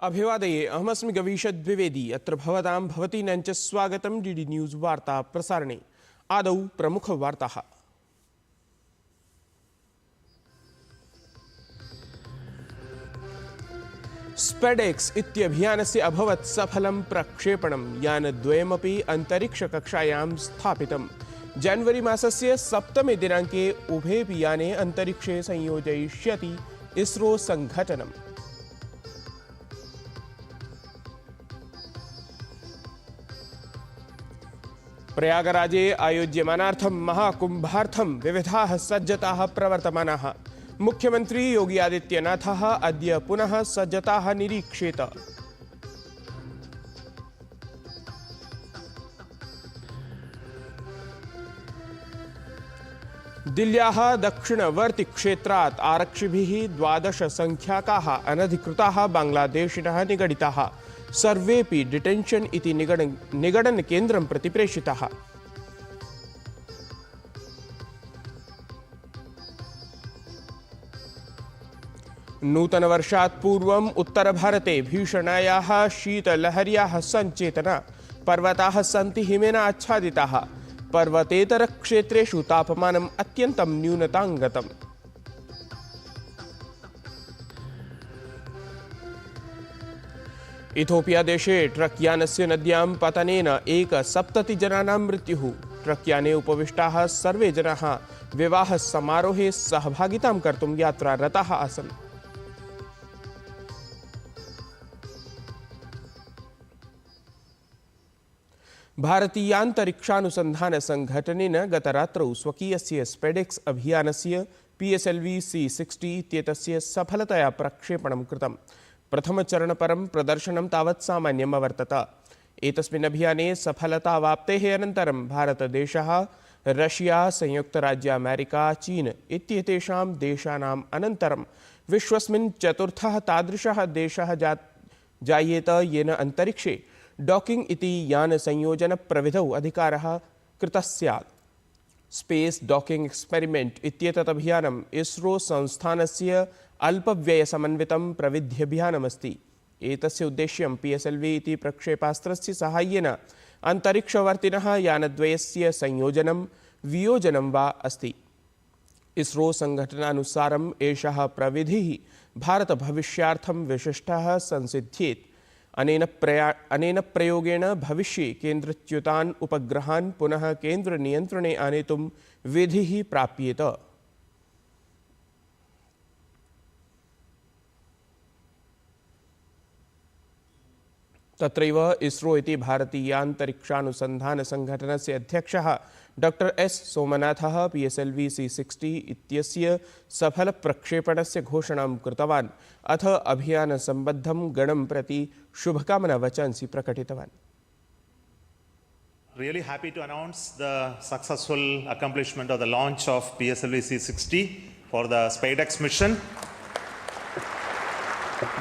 अभिवादये अहमस्मि गवीश द्विवेदी। अत्र भवतां भवतीनां च स्वागतं डीडी न्यूज़ वार्ता प्रसारणे। आदौ प्रमुखवार्ताः। स्पेडेक्स इत्यभियानस्य अभवत् सफलं प्रक्षेपणं। यानद्वयमपि अन्तरिक्षकक्षायां स्थापितम्। जनवरी मासस्य 7 दिनाङ्के उभेऽपि याने अन्तरिक्षे संयोजयिष्यति इसरो संघटनम्। प्रयागराजे आयोज्यमानार्थं महाकुम्भार्थं विविधाः सज्जताः प्रवर्तमानाः। मुख्यमंत्री योगी आदित्यनाथः अद्य पुनः सज्जताः निरीक्षेत। दिल्ल्याः दक्षिणवर्ति क्षेत्रात् आरक्षिभिः 12 संख्याकाः अनधिकृताः बांग्लादेशिनः निगडिताः। सर्वेपि डिटेंशन इति निगडन केन्द्रं प्रति प्रेषिताः। नूतनवर्षात् पूर्वम् उत्तरभारते भीषणायाः शीतलहर्याः सञ्चेतना। पर्वताः सन्ति हिमेन आच्छादिताः। पर्वतेतरक्षेत्रेषु तापमानम् अत्यन्तं न्यूनताङ्गतम्। इथोपिया देशे ट्रक्यानस्य नद्यां पतनेन 71 जनानां मृत्युः। ट्रक्याने उपविष्टाः सर्वे जनाः विवाहसमारोहे सहभागितां कर्तुं यात्रारताः आसन्। भारतीयान्तरिक्षानुसन्धानसङ्घटनेन गतरात्रौ स्वकीयस्य स्पेडेक्स अभियानस्य PSLV-C60 इत्येतस्य सफलतया प्रक्षेपणं कृतम्। प्रथमचरणपरं प्रदर्शनं तावत् सामान्यम् अवर्तत। एतस्मिन् अभियाने सफलतावाप्तेः अनन्तरं भारतदेशः, रशिया, संयुक्तराज्य अमेरिका, चीन इत्येतेषां देशानाम् अनन्तरं विश्वस्मिन् चतुर्थः तादृशः देशः जायेत येन अन्तरिक्षे डॉकिंग इति यानसंयोजनप्रविधौ अधिकारः कृतः स्यात्। स्पेस डॉकिंग एक्सपेरिमेंट इत्येतत् अभियानम् इसरो संस्थानस्य अल्पव्ययसमन्वितं प्रविध्यभियानमस्ति। एतस्य उद्देश्यं PSLV इति प्रक्षेपास्त्रस्य साहाय्येन अन्तरिक्षवर्तिनः यानद्वयस्य संयोजनं वियोजनं वा अस्ति। इसरो संघटनानुसारम् एषः प्रविधिः भारतभविष्यार्थं विशिष्टः संसिद्ध्येत्। अनेन प्रयोगेण भविष्ये केन्द्रच्युतान् उपग्रहान् पुनः केन्द्रनियन्त्रणे आनेतुं विधिः प्राप्येत। तत्रैव इसरो इति भारतीयान्तरिक्षानुसन्धानसङ्घटनस्य अध्यक्षः डॉक्टर S सोमनाथः PSLV-C60 इत्यस्य सफलप्रक्षेपणस्य घोषणां कृतवान्। अथ अभियानसम्बद्धं गणं प्रति शुभकामनावचांसि प्रकटितवान्। Really happy to announce the successful accomplishment of the launch of PSLV-C60 for the SpaceX mission.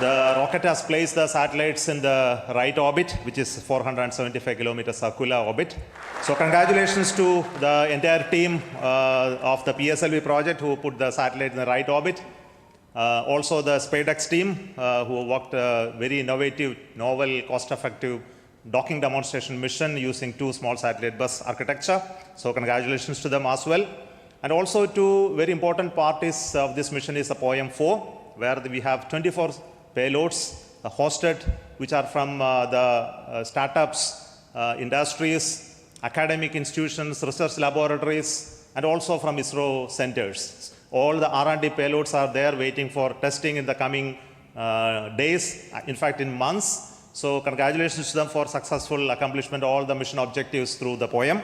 The rocket has placed the satellites in the right orbit, which is 475 kilometers circular orbit. So congratulations to the entire team of the PSLV project who put the satellite in the right orbit. Also the SpaceX team who worked a very innovative, novel, cost-effective docking demonstration mission using 2 small satellite bus architecture. So congratulations to them as well. And also two very important parts of this mission is the POEM-4, where we have 24 payloads hosted, which are from the startups, industries, academic institutions, research laboratories, and also from ISRO centers. All the R&D payloads are there waiting for testing in the coming days, in fact in months. So congratulations to them for successful accomplishment of all the mission objectives through the POEM.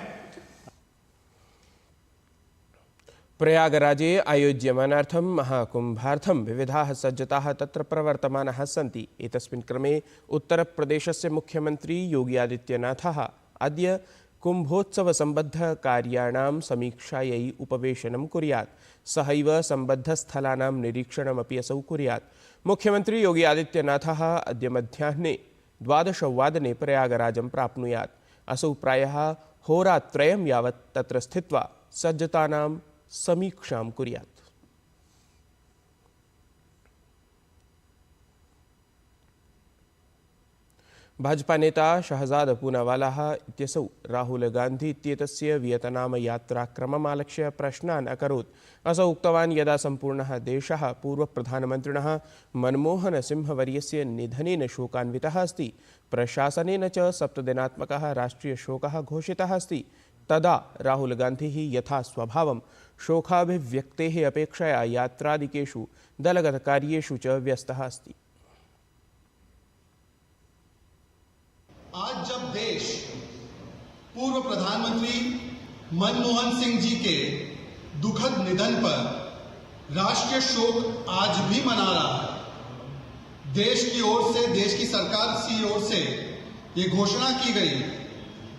प्रयागराजे आयोज्यमानार्थं महाकुम्भार्थं विविधाः सज्जताः तत्र प्रवर्तमानाः सन्ति। एतस्मिन् क्रमे उत्तरप्रदेशस्य मुख्यमंत्री योगी आदित्यनाथः अद्य कुम्भोत्सवसम्बद्धकार्याणां समीक्षायै उपवेशनं कुर्यात्। सहैव सम्बद्धस्थलानां निरीक्षणमपि असौ कुर्यात्। मुख्यमंत्री योगी आदित्यनाथः अद्य मध्याह्ने 12 वादने प्रयागराजं प्राप्नुयात्। असौ प्रायः होरात्रयं यावत् तत्र स्थित्वा सज्जतानां समीक्षां कुर्यात्। भाजपा नेता शहजाद पूनावालाः इत्यसौ राहुल गान्धी इत्येतस्य वियतनाम यात्राक्रमम् आलक्ष्य प्रश्नान् अकरोत्। असौ उक्तवान् यदा सम्पूर्णः देशः पूर्वप्रधानमन्त्रिणः मनमोहनसिंहवर्यस्य निधनेन शोकान्वितः अस्ति, प्रशासनेन च 7 दिनात्मकः राष्ट्रियशोकः घोषितः अस्ति, तदा राहुल गान्धिः यथा स्वभावं शोकाभिव्यक्तेः अपेक्षया यात्रादिकेषु दलगतकार्येषु च व्यस्तः अस्ति। आज जब देश पूर्व प्रधानमंत्री मनमोहन सिंह जी के दुखद निधन पर राष्ट्रीय शोक आज भी मना रहा है, देश की ओर से, देश की सरकार की ओर से ये घोषणा की गई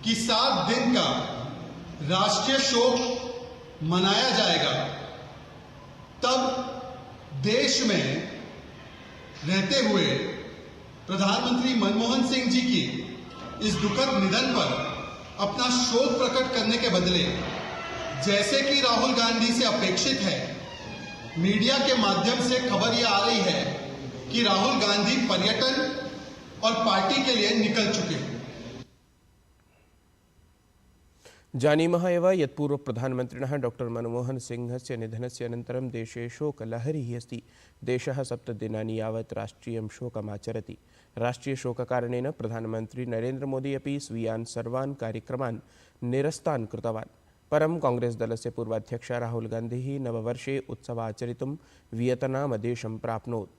कि 7 दिन का राष्ट्रीय शोक मनाया जाएगा, तब देश में रहते हुए प्रधानमंत्री मनमोहन सिंह जी की इस दुखद निधन पर अपना शोक प्रकट करने के बदले, जैसे कि राहुल गांधी से अपेक्षित है, मीडिया के माध्यम से खबर यह आ रही है कि राहुल गांधी पर्यटन और पार्टी के लिए निकल चुके हैं। जानीमः एव यत् पूर्वप्रधानमन्त्रिणः डॉक्टर मनमोहन सिंहस्य निधनस्य अनन्तरं देशे शोकलहरिः अस्ति। देशः 7 दिनानि यावत् राष्ट्रियं शोकमाचरति। राष्ट्रियशोककारणेन प्रधानमन्त्री नरेन्द्रमोदी अपि स्वीयान् सर्वान् कार्यक्रमान् निरस्तान् कृतवान्। परं कांग्रेस्दलस्य पूर्वाध्यक्षः राहुल गान्धिः नववर्षे उत्सवाचरितुं वियतनामदेशं प्राप्नोत्।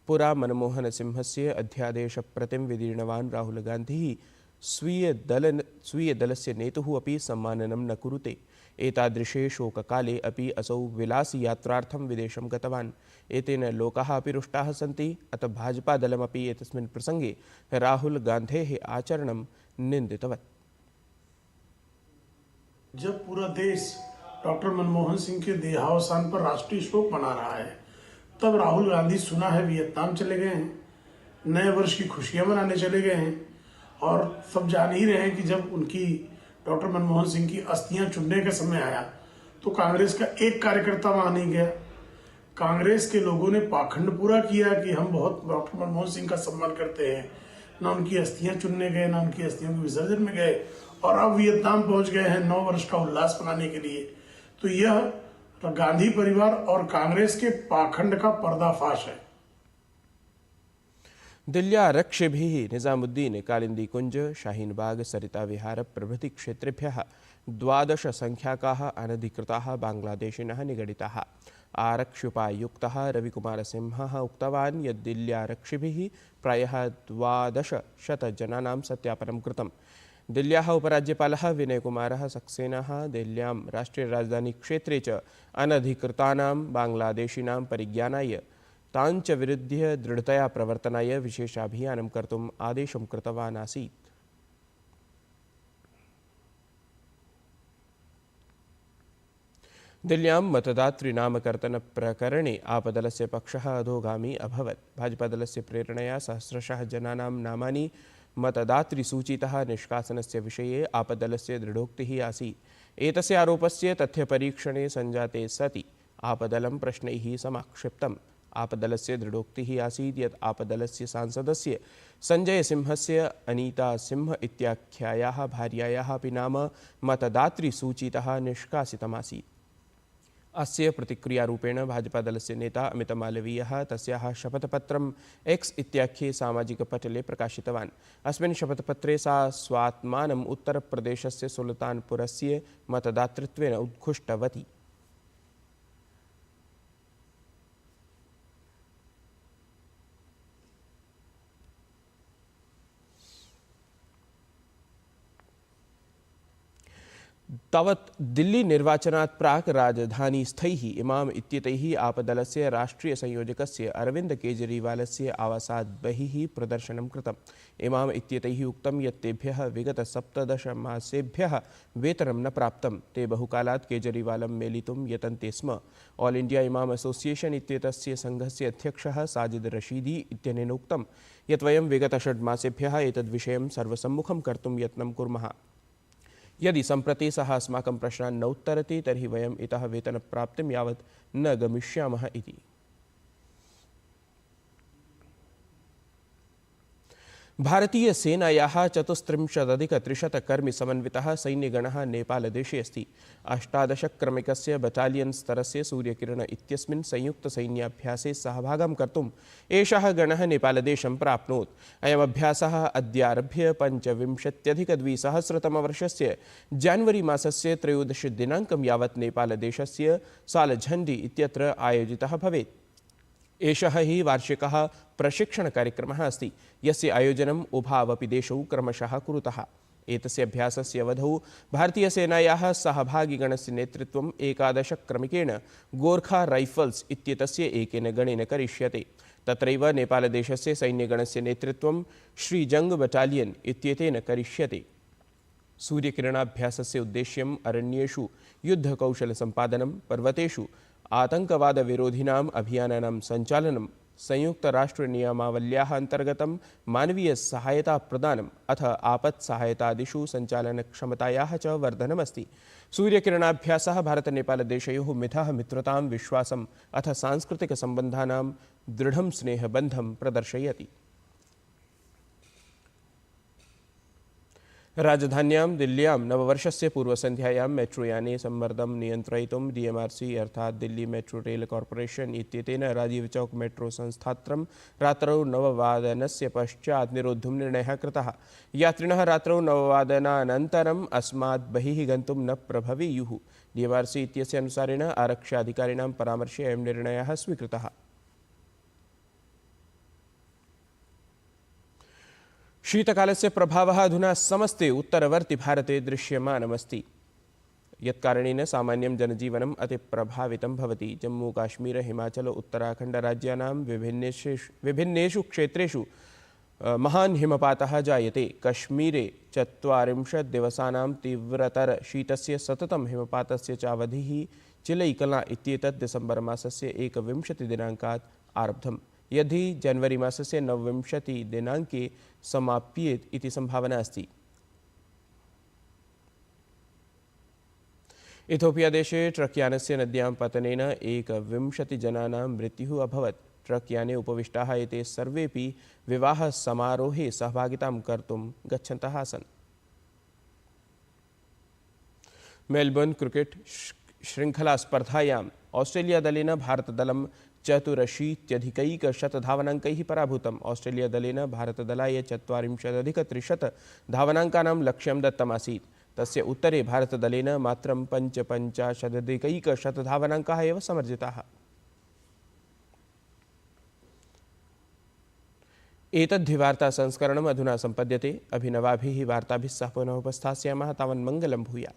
पुरा मनमोहनसिंहस्य अध्यादेशप्रतिं विदीर्णवान् राहुल गान्धिः स्वीयदलस्य नेतुः अपि सम्माननं न कुरुते। एतादृशे शोककाले अपि असौ विलासयात्रार्थं विदेशं गतवान्। एतेन लोकाः अपि रुष्टाः सन्ति। अतः भाजपादलमपि एतस्मिन् प्रसङ्गे राहुल गान्धेः आचरणं निन्दितवत्। जब पूरा देश डॉक्टर मनमोहन सिंह के देहावसान पर राष्ट्रीय शोक मना रहा है, तब राहुल गांधी सुना है वियतनाम चले गए हैं, नए वर्ष की खुशियां मनाने चले गए हैं। और सब जान ही रहे हैं कि जब उनकी डॉक्टर मनमोहन सिंह की अस्थियां चुनने का समय आया तो कांग्रेस का एक कार्यकर्ता वहां नहीं गया। कांग्रेस के लोगों ने पाखंड पूरा किया कि हम बहुत डॉक्टर मनमोहन सिंह का सम्मान करते हैं, ना उनकी अस्थियां चुनने गए, ना उनकी अस्थियों के विसर्जन में गए, और अब वियतनाम पहुंच गए हैं 9 वर्ष का उल्लास मनाने के लिए। तो यह गांधी परिवार और कांग्रेस के पाखंड का पर्दाफाश है। दिल्ल्यारक्षिभिः निजामुद्दीन, कालिंदी कुंज, शाहीन बाग, सरिता विहार प्रभृति क्षेत्रेभ्यः 12 संख्याकाः अनधिकृताः बांग्लादेशिनः निगडिताः। आरक्षुपायुक्तः रविकुमारसिंहः उक्तवान् यत् दिल्ल्यारक्षिभिः प्रायः 1200 जनानां सत्यापनं कृतम्। दिल्ल्याः उपराज्यपालः विनयकुमारः सक्सेनाः दिल्ल्यां राष्ट्रियराजधानीक्षेत्रे च अनधिकृतानां बांग्लादेशिनां परिज्ञानाय ताञ्च विरुध्य दृढतया प्रवर्तनाय विशेषाभियानं कर्तुम् आदेशं कृतवान् आसीत्। दिल्ल्यां मतदातृनामकर्तनप्रकरणे आपदलस्य पक्षः अधोगामी अभवत्। भाजपादलस्य प्रेरणया सहस्रशः जनानां नामानि मतदातृसूचीतः निष्कासनस्य विषये आपदलस्य दृढोक्तिः आसीत्। एतस्य आरोपस्य तथ्यपरीक्षणे सञ्जाते सति आपदलं प्रश्नैः समाक्षिप्तम्। आपदलस्य दृढोक्तिः आसीत् यत् आपदलस्य सांसदस्य संजय सिंहस्य अनीता सिंह इत्याख्यायाः भार्यायाः अपि नाम मतदातृसूचीतः निष्कासितमासीत्। अस्य प्रतिक्रियारूपेण भाजपादलस्य नेता अमितमालवीयः तस्याः शपथपत्रम् एक्स इत्याख्ये सामाजिकपटले प्रकाशितवान्। अस्मिन् शपथपत्रे सा स्वात्मानम् उत्तरप्रदेशस्य सुल्तानपुरस्य मतदातृत्वेन उद्घुष्टवती। तावत् दिल्ली निर्वाचनात् प्राक् राजधानीस्थैः इमाम इत्येतैः आपदलस्य राष्ट्रियसंयोजकस्य अरविन्द केजरीवालस्य आवासात् बहिः प्रदर्शनं कृतम्। इमाम इत्येतैः उक्तं यत् तेभ्यः विगत 17 मासेभ्यः वेतनं न प्राप्तं। ते बहुकालात् केजरीवालं मेलितुं यतन्ते स्म। ऑल इंडिया इमाम एसोसिएशन इत्येतस्य संघस्य अध्यक्षः साजिद रशीदी इत्यनेन उक्तं यत् वयं विगत 6 मासेभ्यः एतद्विषयं सर्वसम्मुखं कर्तुं यत्नं कुर्मः। यदि सम्प्रति सः अस्माकं प्रश्नान् न उत्तरति तर्हि वयम् इतः वेतनप्राप्तिं यावत् न गमिष्यामः इति। भारतीय सेनायाः 34,300 कर्मि समन्वितः सैन्यगणः नेपालदेशे अस्ति। 18 क्रमिकस्य बटालियन् स्तरस्य सूर्यकिरण इत्यस्मिन् संयुक्तसैन्याभ्यासे सहभागं कर्तुम् एषः गणः नेपालदेशं प्राप्नोत्। अयमभ्यासः अद्यारभ्य 25,200 जान्वरी मासस्य 13 दिनाङ्कं यावत् नेपालदेशस्य सालझण्डी इत्यत्र आयोजितः भवेत्। एषः हि वार्षिकः प्रशिक्षणकार्यक्रमः अस्ति, यस्य आयोजनम् उभावपि देशौ क्रमशः कुरुतः। एतस्य अभ्यासस्य अवधौ भारतीयसेनायाः सहभागिगणस्य नेतृत्वम् 11 क्रमिकेण गोर्खा राइफल्स् इत्येतस्य एकेन गणेन करिष्यते। तत्रैव नेपालदेशस्य सैन्यगणस्य नेतृत्वं श्रीजङ्ग बटालियन् इत्येतेन करिष्यते। सूर्यकिरणाभ्यासस्य उद्देश्यम् अरण्येषु युद्धकौशलसम्पादनं, पर्वतेषु आतङ्कवादविरोधिनाम् अभियानानां सञ्चालनं, संयुक्तराष्ट्रनियमावल्याः अन्तर्गतं मानवीयसहायताप्रदानम् अथ आपत्सहायतादिषु सञ्चालनक्षमतायाः च वर्धनमस्ति। सूर्यकिरणाभ्यासः भारतनेपालदेशयोः मिथः मित्रतां, विश्वासम् अथ सांस्कृतिकसम्बन्धानां दृढं स्नेहबन्धं प्रदर्शयति। राजधान्यां दिल्ल्यां नववर्षस्य पूर्वसन्ध्यायां मेट्रोयाने सम्मर्दं नियन्त्रयितुं डीएमआरसी अर्थात् दिल्ली मेट्रो रेल कॉर्पोरेशन इत्येतेन राजीव चौक मेट्रो संस्थात्रं रात्रौ 9 पश्चात् निरोद्धुं निर्णयः कृतः। यात्रिणः रात्रौ 9 अस्मात् बहिः गन्तुं न प्रभवेयुः। डीएमआरसी इत्यस्य अनुसारेण आरक्षाधिकारिणां परामर्शे अयं निर्णयः स्वीकृतः। शीतकालस्य प्रभावः अधुना समस्ते उत्तरवर्ति भारते दृश्यमानमस्ति, यत्कारणेन सामान्यं जनजीवनम् अतिप्रभावितं भवति। जम्मू काश्मीर हिमाचल उत्तराखण्ड राज्यानां विभिन्नेषु क्षेत्रेषु महान् हिमपातः जायते। कश्मीरे 40 दिवसानां तीव्रतर शीतस्य सततं हिमपातस्य च अवधिः चिलैकला इत्येतत् दिसम्बर मासस्य 21 दिनाङ्कात् आरब्धम्। यदि जनवरी मासस्य 29 दिनाङ्के समाप्येत् इति सम्भावना अस्ति। इथोपियादेशे ट्रक्यानस्य नद्यां पतनेन 21 जनानां मृत्युः अभवत्। ट्रक्याने उपविष्टाः एते सर्वेपि विवाहसमारोहे सहभागितां कर्तुं गच्छन्तः आसन्। मेलबर्न् क्रिकेट् श्रृङ्खलास्पर्धायाम् ऑस्ट्रेलियादलेन भारतदलं 84,100 धावनाङ्कैः पराभूतम्। ऑस्ट्रेलियादलेन भारतदलाय 40,300 धावनाङ्कानां लक्ष्यं दत्तमासीत्। तस्य उत्तरे भारतदलेन मात्रं 55,100 धावनाङ्काः एव समर्जिताः। एतद्धि वार्तासंस्करणम् अधुना सम्पद्यते। अभिनवाभिः वार्ताभिः सह पुनः उपस्थास्यामः। तावन् मङ्गलं भूयात्।